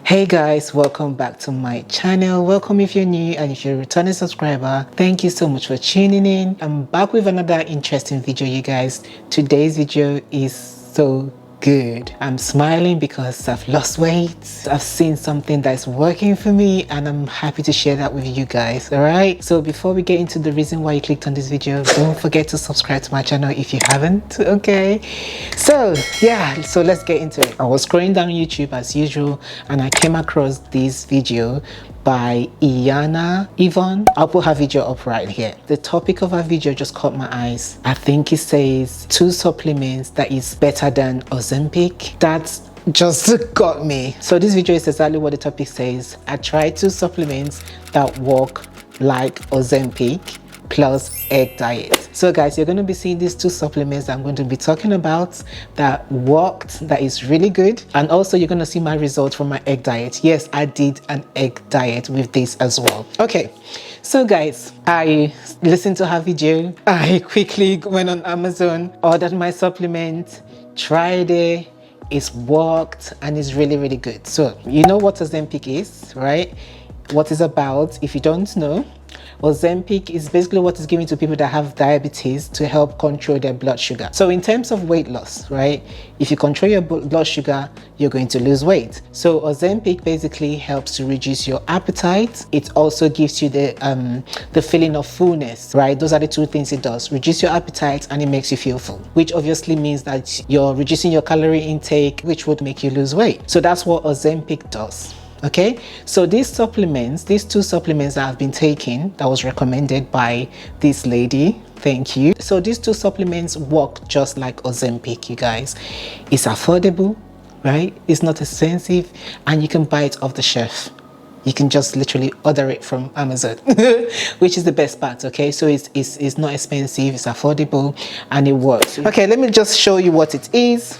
Hey guys, welcome back to my channel. Welcome if you're new, and if you're a returning subscriber, thank you so much for tuning in. I'm back with another interesting video, you guys. Today's video is so good. I'm smiling because I've lost weight. I've seen something that's working for me and I'm happy to share that with you guys. All right, so before we get into the reason why you clicked on this video, don't forget to subscribe to my channel if you haven't. Okay, so yeah, so let's get into it. I was scrolling down YouTube as usual and I came across this video by Iyana Yvonne. I'll put her video up right here. The topic of her video just caught my eyes. I think it says 2 supplements that is better than Ozempic. That's just got me. So this video is exactly what the topic says. I tried 2 supplements that work like Ozempic plus egg diet. So guys, you're going to be seeing these 2 supplements I'm going to be talking about that worked, that is really good, and also you're going to see my results from my egg diet. Yes, I did an egg diet with this as well. Okay, so guys, I listened to her video. I quickly went on Amazon, ordered my supplement, tried it. It's worked and it's really good. So you know what Ozempic is, right? What it's about. If you don't know, Ozempic is basically what is given to people that have diabetes to help control their blood sugar. So in terms of weight loss, right, if you control your blood sugar, you're going to lose weight. So Ozempic basically helps to reduce your appetite. It also gives you the feeling of fullness, right? Those are the 2 things it does: reduce your appetite and it makes you feel full, which obviously means that you're reducing your calorie intake, which would make you lose weight. So that's what Ozempic does. Okay, so these 2 supplements that I've been taking, that was recommended by this lady, thank you. So these 2 supplements work just like Ozempic, you guys. It's affordable, right? It's not expensive, and you can buy it off the shelf. You can just literally order it from Amazon, which is the best part. Okay, so it's not expensive, it's affordable, and it works. Okay, let me just show you what it is.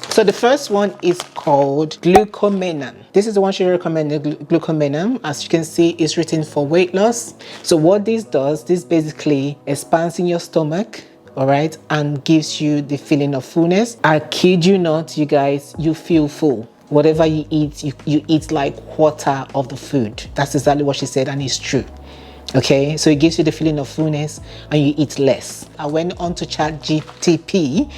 So the first one is called Glucomen. This is the one she recommended, Glucomen. As you can see, it's written for weight loss. So what this does, this basically expands in your stomach, all right, and gives you the feeling of fullness. I kid you not, you guys, you feel full. Whatever you eat, you eat like quarter of the food. That's exactly what she said, and it's true. Okay, so it gives you the feeling of fullness and you eat less. I went on to ChatGPT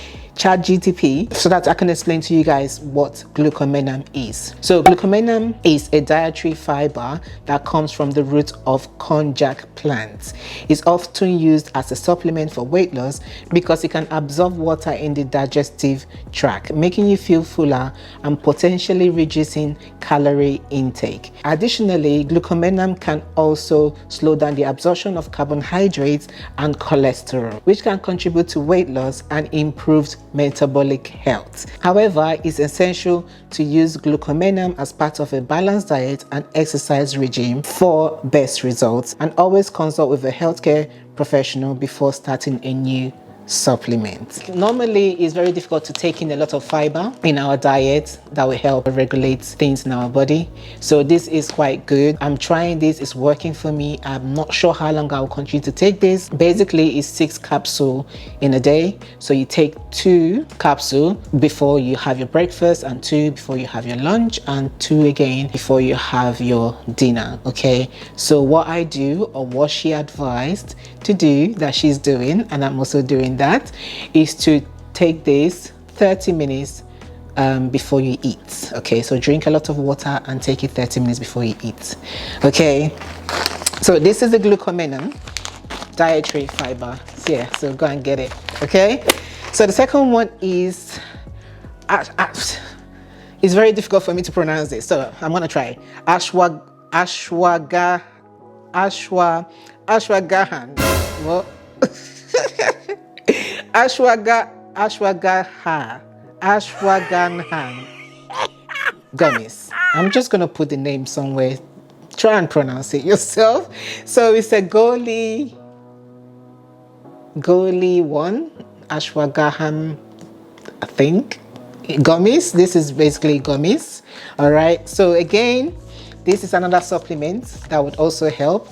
so that I can explain to you guys what glucomenum is. So glucomenum is a dietary fiber that comes from the root of konjac plants. It's often used as a supplement for weight loss because it can absorb water in the digestive tract, making you feel fuller and potentially reducing calorie intake. Additionally, glucomenum can also slow down the absorption of carbohydrates and cholesterol, which can contribute to weight loss and improved metabolic health. However, it's essential to use glucomenum as part of a balanced diet and exercise regime for best results, and always consult with a healthcare professional before starting a new supplement. Normally, it's very difficult to take in a lot of fiber in our diet that will help regulate things in our body. So this is quite good. I'm trying this, it's working for me. I'm not sure how long I'll continue to take this. Basically, it's 6 capsules in a day. So you take 2 capsules before you have your breakfast, and 2 before you have your lunch, and 2 again before you have your dinner. Okay, so what I do, or what she advised to do, that she's doing, and I'm also doing that, is to take this 30 minutes before you eat. Okay, so drink a lot of water and take it 30 minutes before you eat. Okay, so this is the glucomenum dietary fiber. Yeah, so go and get it. Okay, so the second one is it's very difficult for me to pronounce this, so I'm gonna try ashwagandha. What? Ashwagandha gummies. I'm just gonna put the name somewhere. Try and pronounce it yourself. So it's a Goli one ashwagandha, I think. Gummies. This is basically gummies. All right. So again, this is another supplement that would also help.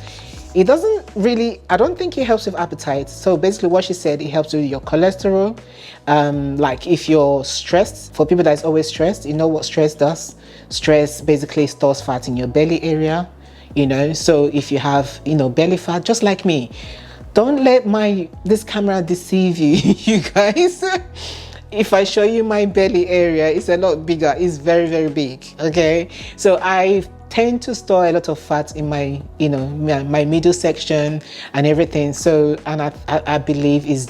It doesn't really, I don't think it helps with appetite. So basically what she said, it helps with your cholesterol. Like if you're stressed, for people that's always stressed, you know what stress does? Stress basically stores fat in your belly area, you know. So if you have, you know, belly fat, just like me, don't let this camera deceive you, you guys. If I show you my belly area, it's a lot bigger. It's very, very big. Okay, so I tend to store a lot of fat in my, you know, my middle section and everything. So, and I believe is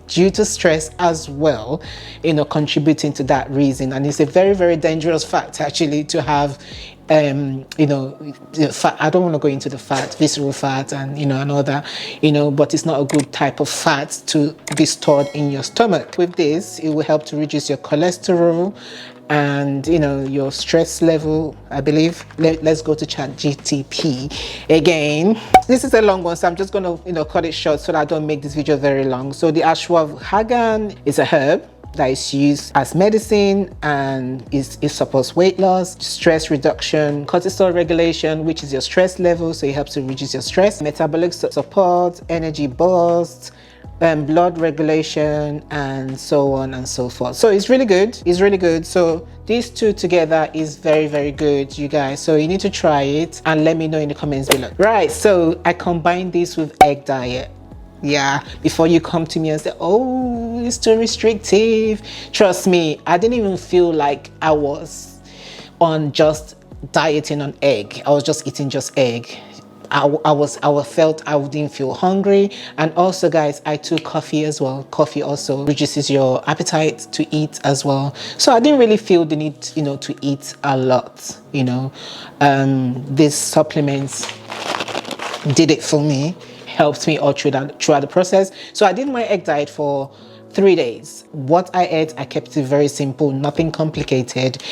due to stress as well, you know, contributing to that reason. And it's a very, very dangerous fat actually to have. You know, fat, I don't want to go into the fat, visceral fat, and you know, and all that, you know, but it's not a good type of fat to be stored in your stomach. With this, it will help to reduce your cholesterol and, you know, your stress level, I believe. Let's go to ChatGTP again. This is a long one, so I'm just going to, you know, cut it short so that I don't make this video very long. So the ashwagandha is a herb that is used as medicine, and it supports weight loss, stress reduction, cortisol regulation, which is your stress level, so it helps to reduce your stress, metabolic support, energy boost, blood regulation, and so on and so forth. So it's really good. It's really good. So these two together is very, very good, you guys. So you need to try it and let me know in the comments below. Right, so I combine this with egg diet. Yeah, before you come to me and say, oh, it's too restrictive. Trust me, I didn't even feel like I was on just dieting on egg. I was just eating just egg. I felt I didn't feel hungry. And also, guys, I took coffee as well. Coffee also reduces your appetite to eat as well. So I didn't really feel the need, you know, to eat a lot, you know. These supplements did it for me. Helped me all throughout the process. So I did my egg diet for 3 days. What I ate, I kept it very simple, nothing complicated.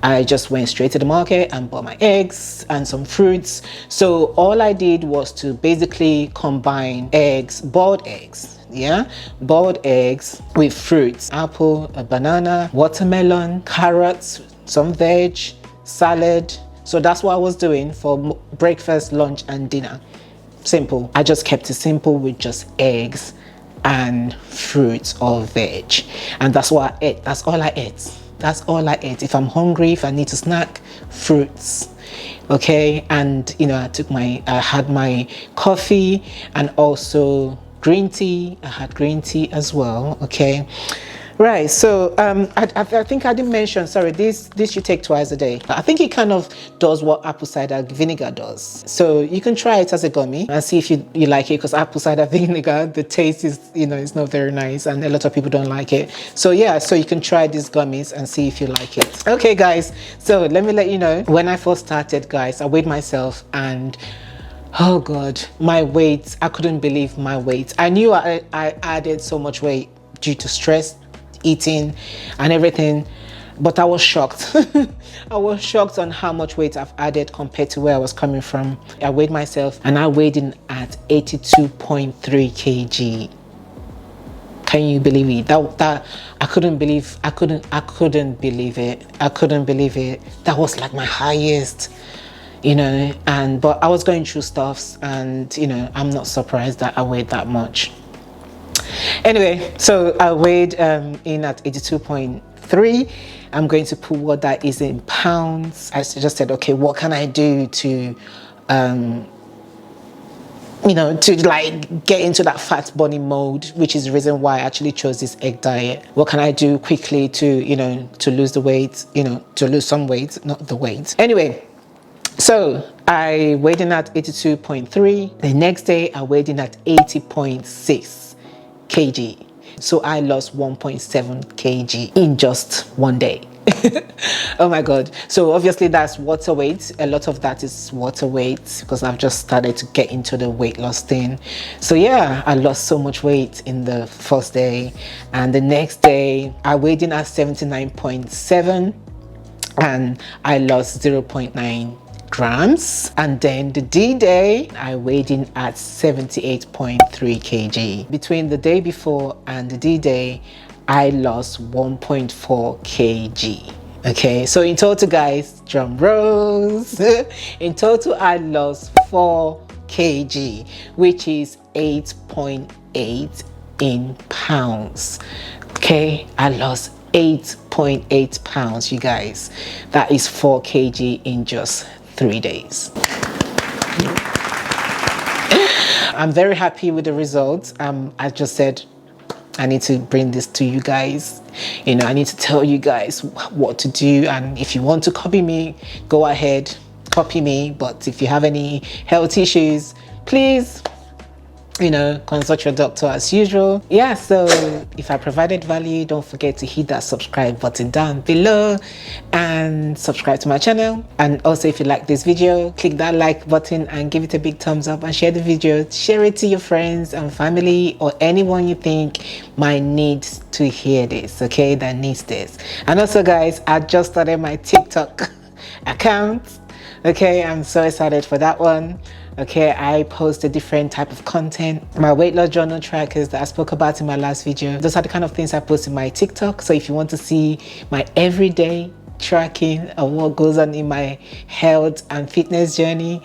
I just went straight to the market and bought my eggs and some fruits. So all I did was to basically combine eggs, boiled eggs, yeah, boiled eggs with fruits, apple, a banana, watermelon, carrots, some veg, salad. So that's what I was doing for breakfast, lunch, and dinner. Simple. I just kept it simple with just eggs and fruits or veg, and that's what I ate. That's all I ate. That's all I ate. If I'm hungry, if I need to snack, fruits. Okay, and you know, I had my coffee and also green tea. I had green tea as well. Okay. Right, so I think I didn't mention, sorry, this you take twice a day. I think it kind of does what apple cider vinegar does. So you can try it as a gummy and see if you like it, because apple cider vinegar, the taste is, you know, it's not very nice and a lot of people don't like it. So yeah, so you can try these gummies and see if you like it. Okay guys, so let me let you know, when I first started, guys, I weighed myself and oh God, my weight, I couldn't believe my weight. I knew I added so much weight due to stress, eating and everything, but I was shocked. I was shocked on how much weight I've added compared to where I was coming from. I weighed myself and I weighed in at 82.3 kg. Can you believe it? That I couldn't believe it. I couldn't believe it. That was like my highest, you know, but I was going through stuffs, and you know, I'm not surprised that I weighed that much. Anyway, so I weighed in at 82.3. I'm going to put what that is in pounds. I just said, okay, what can I do to, you know, to like get into that fat burning mode, which is the reason why I actually chose this egg diet. What can I do quickly to, you know, to lose the weight, you know, to lose some weight, not the weight. Anyway, so I weighed in at 82.3. The next day I weighed in at 80.6 kg. So I lost 1.7 kg in just one day. Oh my God. So obviously that's water weight. A lot of that is water weight because I've just started to get into the weight loss thing. So yeah, I lost so much weight in the first day, and the next day I weighed in at 79.7 and I lost 0.9 grams. And then the D-Day, I weighed in at 78.3 kg. Between the day before and the D-Day, I lost 1.4 kg. Okay, so in total, guys, drum rolls, in total I lost 4 kg, which is 8.8 in pounds. Okay, I lost 8.8 pounds, you guys. That is 4 kg in just 3 days. I'm very happy with the results. I just said I need to bring this to you guys. You know, I need to tell you guys what to do, and if you want to copy me, go ahead, copy me. But if you have any health issues, please, you know, consult your doctor as usual. Yeah, so if I provided value, don't forget to hit that subscribe button down below and subscribe to my channel. And also, if you like this video, click that like button and give it a big thumbs up, and share the video. Share it to your friends and family, or anyone you think might need to hear this, okay, that needs this. And also, guys, I just started my TikTok account. Okay, I'm so excited for that one. Okay, I post a different type of content. My weight loss journal trackers that I spoke about in my last video, those are the kind of things I post in my TikTok. So if you want to see my everyday tracking of what goes on in my health and fitness journey,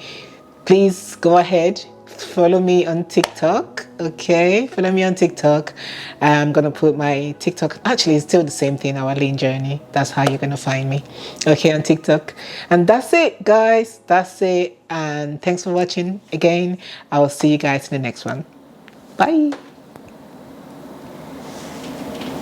please go ahead, follow me on TikTok. Okay, follow me on TikTok. I'm gonna put my TikTok, actually it's still the same thing, our lean journey. That's how you're gonna find me, okay, on TikTok. And that's it, guys, that's it. And thanks for watching again. I will see you guys in the next one. Bye.